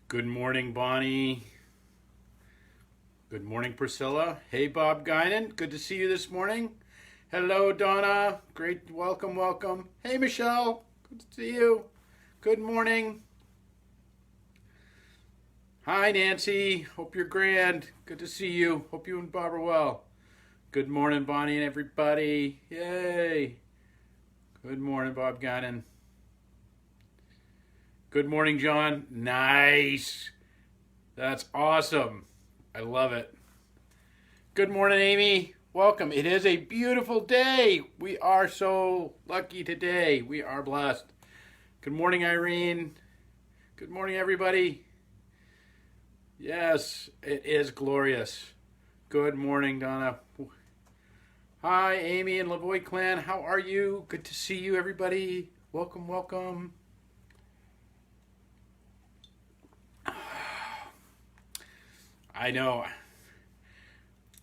Good morning, Bonnie. Good morning, Priscilla. Hey, Bob Guinan. Good to see you this morning. Hello, Donna. Great. Welcome, welcome. Hey, Michelle. Good to see you. Good morning. Hi, Nancy. Hope you're grand. Good to see you. Hope you and Bob are well. Good morning, Bonnie and everybody. Yay. Good morning, Bob Guinan. Good morning, John. Nice. That's awesome. I love it. Good morning, Amy. Welcome. It is a beautiful day. We are so lucky today. We are blessed. Good morning, Irene. Good morning, everybody. Yes, it is glorious. Good morning, Donna. Hi, Amy and Lavoie clan. How are you? Good to see you, everybody. Welcome, welcome. I know.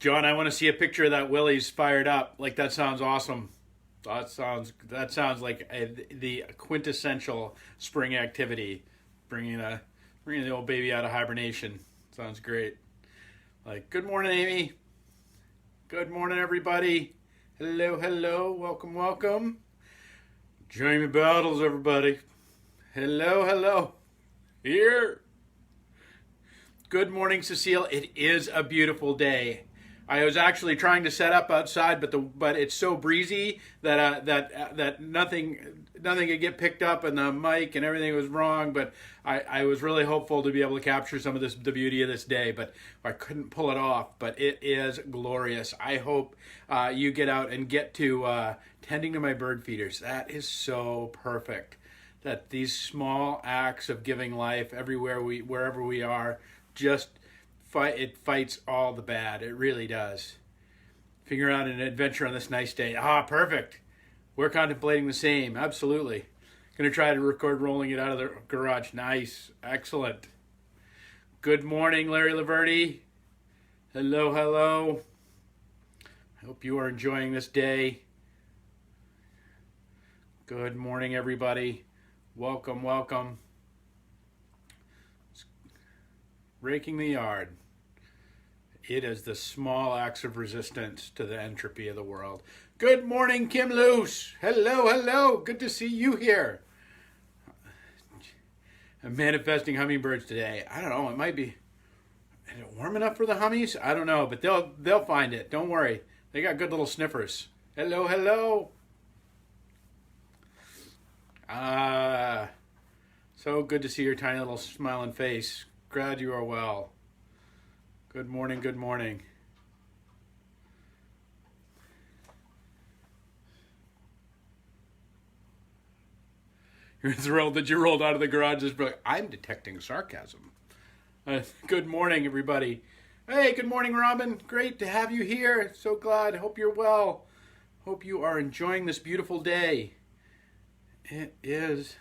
John, I want to see a picture of that Willie's fired up. Like, that sounds awesome. That sounds like the quintessential spring activity. Bringing the old baby out of hibernation. Sounds great. Like, good morning, Amy. Good morning, everybody. Hello, hello. Welcome, welcome. Jamie Battles, everybody. Hello, hello. Here. Good morning, Cecile. It is a beautiful day. I was actually trying to set up outside, but it's so breezy that nothing could get picked up, and the mic and everything was wrong. But I was really hopeful to be able to capture some of the beauty of this day, but I couldn't pull it off. But it is glorious. I hope you get out and get to tending to my bird feeders. That is so perfect. That these small acts of giving life wherever we are. It fights all the bad. It really does. Figure out an adventure on this nice day. Perfect. We're contemplating the same. Absolutely. Going to try to record rolling it out of the garage. Nice. Excellent. Good morning, Larry Laverty. Hello, hello. I hope you are enjoying this day. Good morning, everybody. Welcome, welcome. Raking the yard. It is the small acts of resistance to the entropy of the world. Good morning, Kim Luce. Hello, hello. Good to see you here. I'm manifesting hummingbirds today. I don't know. It might be. Is it warm enough for the hummies? I don't know, but they'll find it. Don't worry. They got good little sniffers. Hello, hello. So good to see your tiny little smiling face. Glad you are well. Good morning, good morning. You're thrilled that you rolled out of the garage this morning. I'm detecting sarcasm. Good morning, everybody. Hey, good morning, Robin. Great to have you here. So glad. Hope you're well. Hope you are enjoying this beautiful day. It is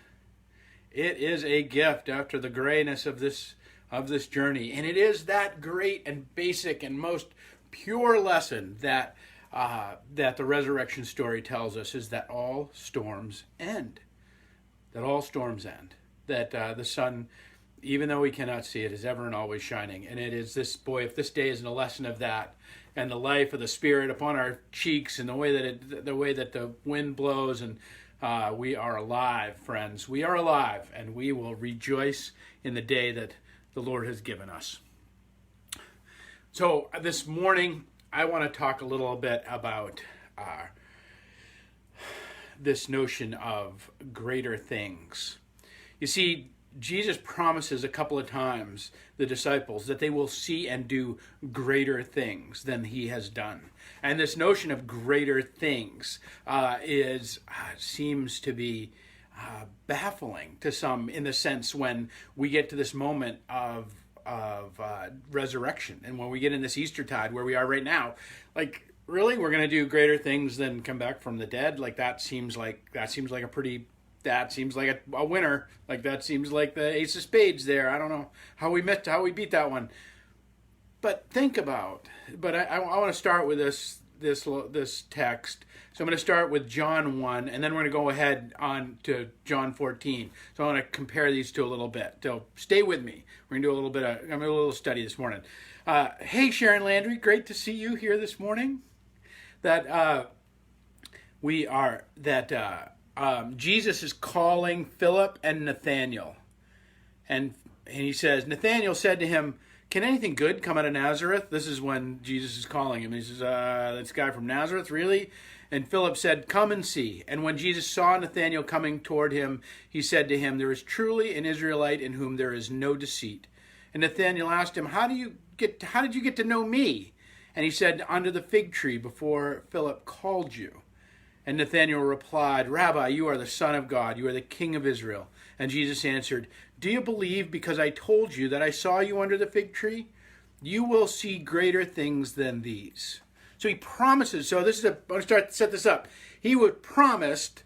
a gift after the grayness of this journey, and it is that great and basic and most pure lesson that the resurrection story tells us, is that all storms end. That all storms end. That the sun, even though we cannot see it, is ever and always shining. And it is this, boy, if this day isn't a lesson of that, and the life of the Spirit upon our cheeks, and the way that the wind blows, and we are alive, friends. We are alive, and we will rejoice in the day that the Lord has given us. So this morning, I want to talk a little bit about this notion of greater things. You see, Jesus promises a couple of times the disciples that they will see and do greater things than he has done. And this notion of greater things seems to be baffling to some, in the sense when we get to this moment of resurrection, and when we get in this Eastertide where we are right now. Like, really, we're going to do greater things than come back from the dead? Like, that seems like a winner. Like, that seems like the ace of spades there. I don't know how we beat that one. But I want to start with this text. So I'm going to start with John 1, and then we're going to go ahead on to John 14. So I want to compare these two a little bit. So stay with me. We're going to do a little study this morning. Hey, Sharon Landry, great to see you here this morning. Jesus is calling Philip and Nathanael. And he says, Nathanael said to him, "Can anything good come out of Nazareth?" This is when Jesus is calling him. He says, "This guy from Nazareth, really?" And Philip said, "Come and see." And when Jesus saw Nathanael coming toward him, he said to him, "There is truly an Israelite in whom there is no deceit." And Nathanael asked him, How did you get to know me?" And he said, "Under the fig tree before Philip called you." And Nathanael replied, "Rabbi, you are the Son of God. You are the King of Israel." And Jesus answered, "Do you believe because I told you that I saw you under the fig tree? You will see greater things than these." So he promises. So I'm going to start to set this up. He would promised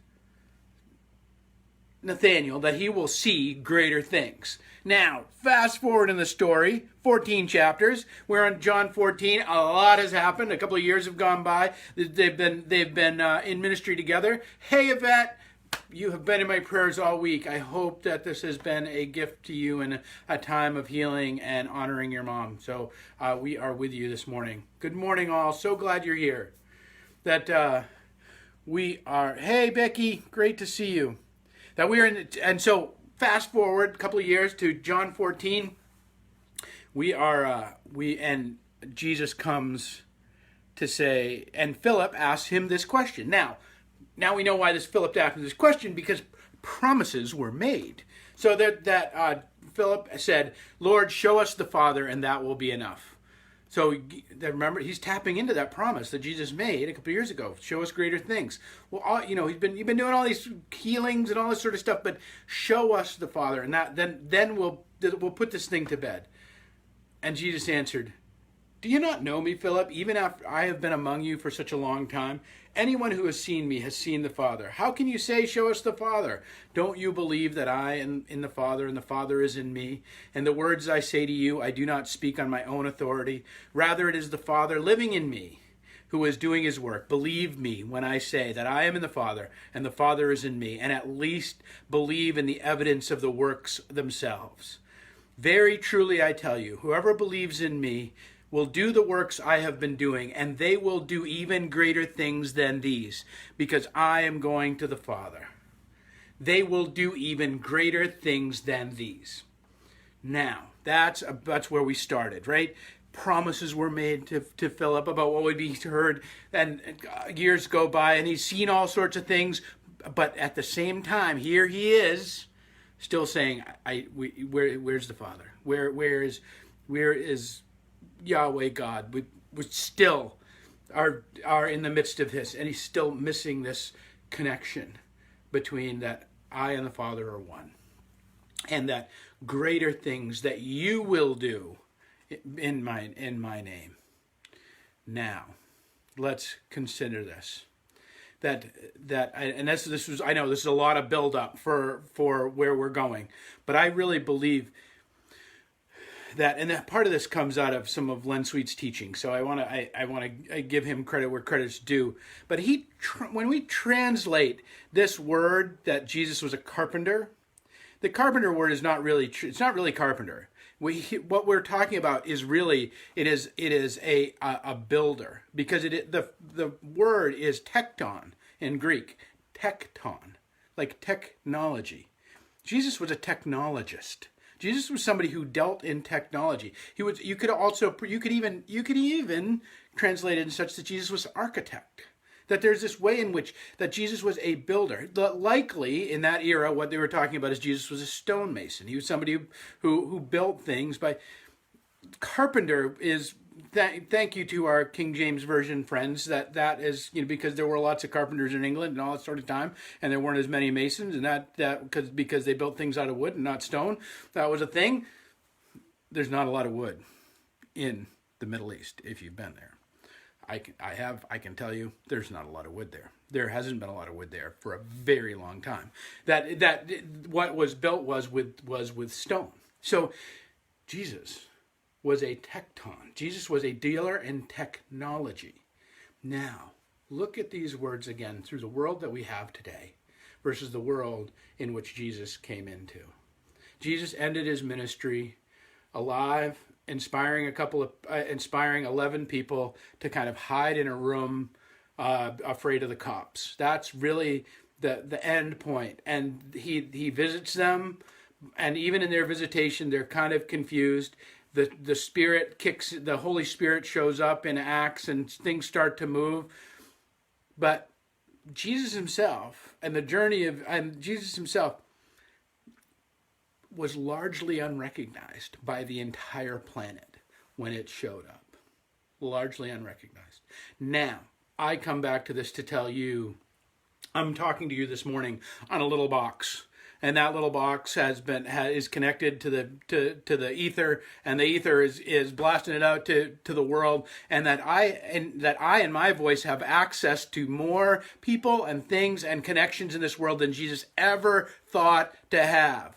Nathanael that he will see greater things. Now, fast forward in the story, 14 chapters. We're on John 14. A lot has happened. A couple of years have gone by. They've been in ministry together. Hey, Yvette, you have been in my prayers all week. I hope that this has been a gift to you and a time of healing and honoring your mom. So we are with you this morning. Good morning, all. So glad you're here. Hey, Becky, great to see you. And so fast forward a couple of years to John 14. And Jesus comes to say, and Philip asks him this question. Now we know why Philip asked him this question, because promises were made. So that Philip said, "Lord, show us the Father, and that will be enough." So remember, he's tapping into that promise that Jesus made a couple of years ago. Show us greater things. Well, you've been doing all these healings and all this sort of stuff, but show us the Father, and then we'll put this thing to bed. And Jesus answered, "Do you not know me, Philip, even after I have been among you for such a long time? Anyone who has seen me has seen the Father. How can you say, 'Show us the Father'? Don't you believe that I am in the Father and the Father is in me? And the words I say to you, I do not speak on my own authority. Rather, it is the Father living in me who is doing his work. Believe me when I say that I am in the Father and the Father is in me, and at least believe in the evidence of the works themselves. Very truly I tell you, whoever believes in me will do the works I have been doing, and they will do even greater things than these, because I am going to the Father. They will do even greater things than these." Now, that's where we started, right? Promises were made to Philip about what would be heard, and years go by, and he's seen all sorts of things, but at the same time, here he is, still saying, "Where's the Father? Where is Yahweh God?" We still are in the midst of this, and he's still missing this connection between that I and the Father are one, and that greater things that you will do in my name. Now, let's consider this. This is a lot of build up for where we're going, but I really believe that, and that part of this comes out of some of Len Sweet's teaching. So I want to give him credit where credit's due. But when we translate this word that Jesus was a carpenter, the carpenter word is not really true. It's not really carpenter. What we're talking about is really it is a builder, because the word is tekton in Greek, tekton, like technology. Jesus was a technologist. Jesus was somebody who dealt in technology. You could even translate it in such that Jesus was an architect. That there's this way in which that Jesus was a builder. Likely in that era, what they were talking about is Jesus was a stonemason. He was somebody who built things. But carpenter is, thank you to our King James Version friends, that is, because there were lots of carpenters in England and all that sort of time, and there weren't as many masons, and that because they built things out of wood and not stone. That was a thing. There's not a lot of wood in the Middle East if you've been there. I can tell you there's not a lot of wood there. There hasn't been a lot of wood there for a very long time. That what was built was with stone. So Jesus was a tekton. Jesus was a dealer in technology. Now, look at these words again through the world that we have today versus the world in which Jesus came into. Jesus ended his ministry alive, inspiring 11 people to kind of hide in a room, afraid of the cops. That's really the end point. And he visits them, and even in their visitation, they're kind of confused. The Spirit kicks, the Holy Spirit shows up in Acts, and things start to move. But Jesus himself Jesus himself was largely unrecognized by the entire planet when it showed up. Largely unrecognized. Now, I come back to this to tell you, I'm talking to you this morning on a little box. And that little box is connected to the ether, and the ether is blasting it out to the world, and that I and my voice have access to more people and things and connections in this world than Jesus ever thought to have.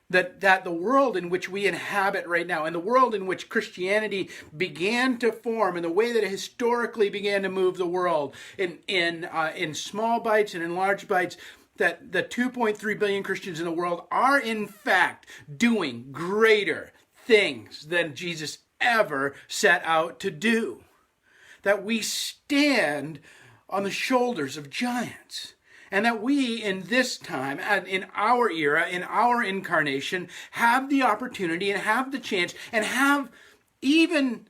That the world in which we inhabit right now, and the world in which Christianity began to form, and the way that it historically began to move the world in small bites and in large bites, that the 2.3 billion Christians in the world are in fact doing greater things than Jesus ever set out to do. That we stand on the shoulders of giants. And that we, in this time, in our era, in our incarnation, have the opportunity and have the chance and have even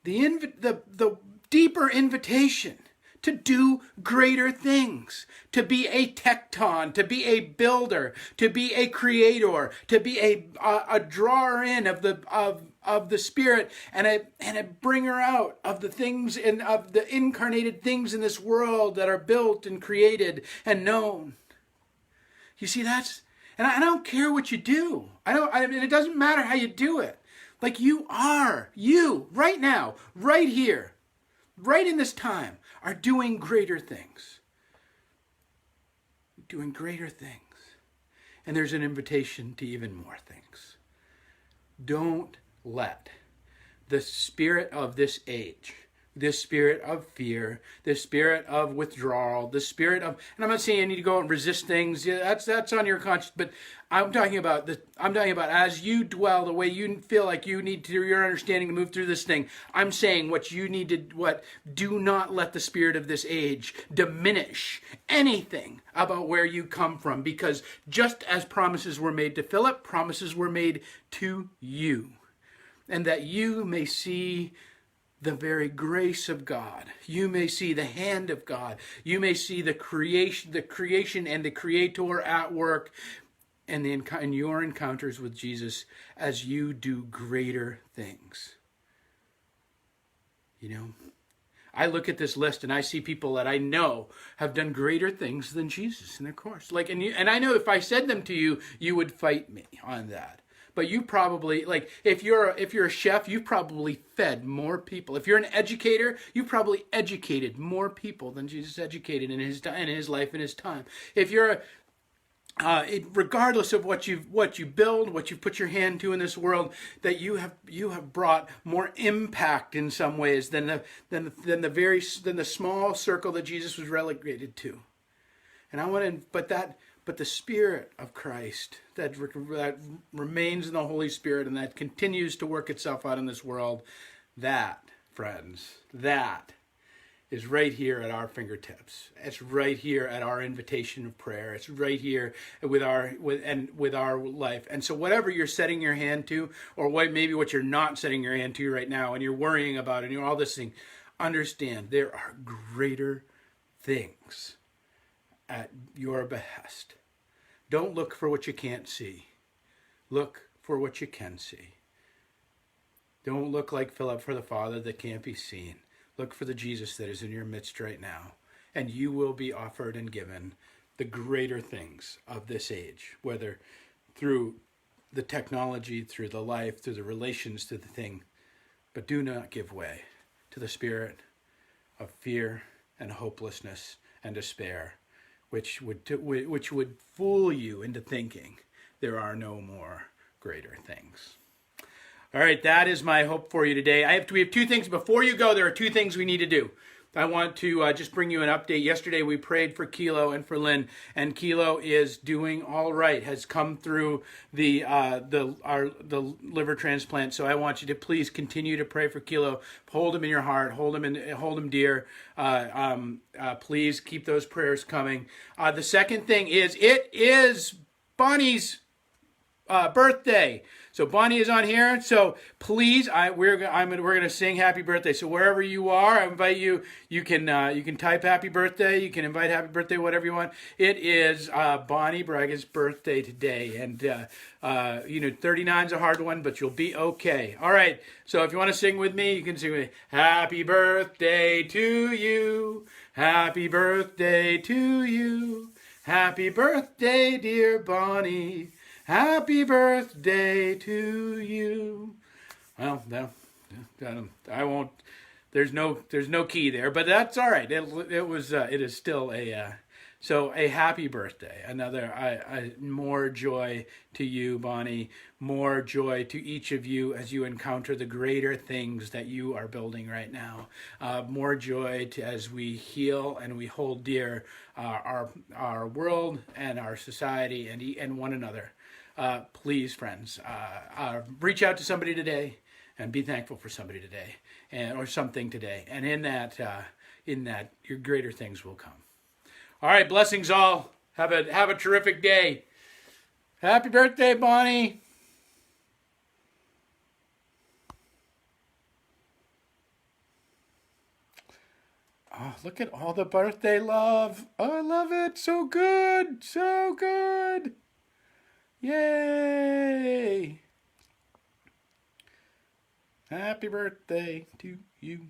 the deeper invitation to do greater things, to be a tecton, to be a builder, to be a creator, to be a drawer in of the Spirit, and a bringer out of the things and of the incarnated things in this world that are built and created and known. You see, and I don't care what you do. It doesn't matter how you do it. Like you right now, right here, right in this time, are doing greater things. Doing greater things. And there's an invitation to even more things. Don't let the spirit of this age, this spirit of fear, this spirit of withdrawal, the spirit of, and I'm not saying you need to go and resist things. Yeah, that's on your conscience, but I'm talking about as you dwell the way you feel like you need to, your understanding to move through this thing. I'm saying do not let the spirit of this age diminish anything about where you come from, because just as promises were made to Philip, promises were made to you. And that you may see the very grace of God. You may see the hand of God. You may see the creation and the Creator at work, and in your encounters with Jesus as you do greater things. You know, I look at this list and I see people that I know have done greater things than Jesus in their course. And I know if I said them to you, you would fight me on that. But you probably, if you're a chef, you've probably fed more people. If you're an educator, you probably educated more people than Jesus educated in his life and his time. If you're regardless of what you build, what you put your hand to in this world, that you have brought more impact in some ways than the small circle that Jesus was relegated to. And but the Spirit of Christ that remains in the Holy Spirit and that continues to work itself out in this world, that, friends, that is right here at our fingertips. It's right here at our invitation of prayer. It's right here with our life. And so whatever you're setting your hand to, or maybe what you're not setting your hand to right now and you're worrying about and all this thing, understand there are greater things at your behest. Don't look for what you can't see. Look for what you can see. Don't look like Philip for the Father that can't be seen. Look for the Jesus that is in your midst right now, and you will be offered and given the greater things of this age, whether through the technology, through the life, through the relations, to the thing. But do not give way to the spirit of fear and hopelessness and despair, which would fool you into thinking there are no more greater things. All right, that is my hope for you today. We have two things. Before you go, there are two things we need to do. I want to just bring you an update. Yesterday we prayed for Kilo and for Lynn, and Kilo is doing all right. Has come through the liver transplant. So I want you to please continue to pray for Kilo. Hold him in your heart. Hold him dear. Please keep those prayers coming. The second thing is it is Bonnie's birthday. So Bonnie is on here. So please, we're gonna sing happy birthday. So wherever you are, I invite you. You can type happy birthday. You can invite happy birthday, whatever you want. It is Bonnie Braga's birthday today, and 39 is a hard one, but you'll be okay. All right. So if you want to sing with me, you can sing with me. Happy birthday to you. Happy birthday to you. Happy birthday, dear Bonnie. Happy birthday to you. Well, no, I won't. There's no key there, but that's all right. It is still a happy birthday. Another more joy to you, Bonnie. More joy to each of you as you encounter the greater things that you are building right now. More joy as we heal and we hold dear our world and our society and one another. Please, friends, reach out to somebody today and be thankful for somebody today or something today. And in that, your greater things will come. All right, blessings all. Have a terrific day. Happy birthday, Bonnie. Oh, look at all the birthday love. Oh, I love it. So good. So good. Yay! Happy birthday to you.